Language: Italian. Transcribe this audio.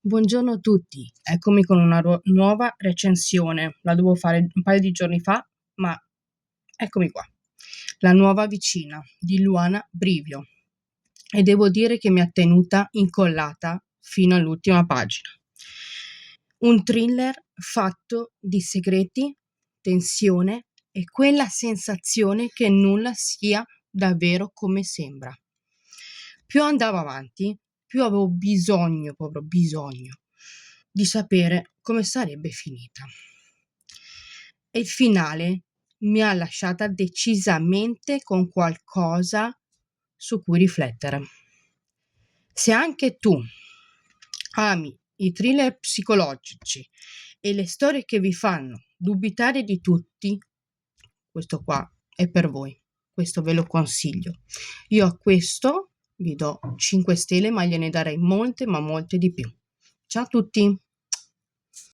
Buongiorno a tutti, eccomi con una nuova recensione. La dovevo fare un paio di giorni fa, ma eccomi qua. La nuova vicina di Luana Brivio. E devo dire che mi ha tenuta incollata fino all'ultima pagina. Un thriller fatto di segreti, tensione e quella sensazione che nulla sia davvero come sembra. Più andavo avanti, più avevo bisogno, proprio bisogno, di sapere come sarebbe finita. E il finale mi ha lasciata decisamente con qualcosa su cui riflettere. Se anche tu ami i thriller psicologici e le storie che vi fanno dubitare di tutti, questo qua è per voi. Questo ve lo consiglio. Io a questo vi do 5 stelle, ma gliene darei molte, ma molte di più. Ciao a tutti!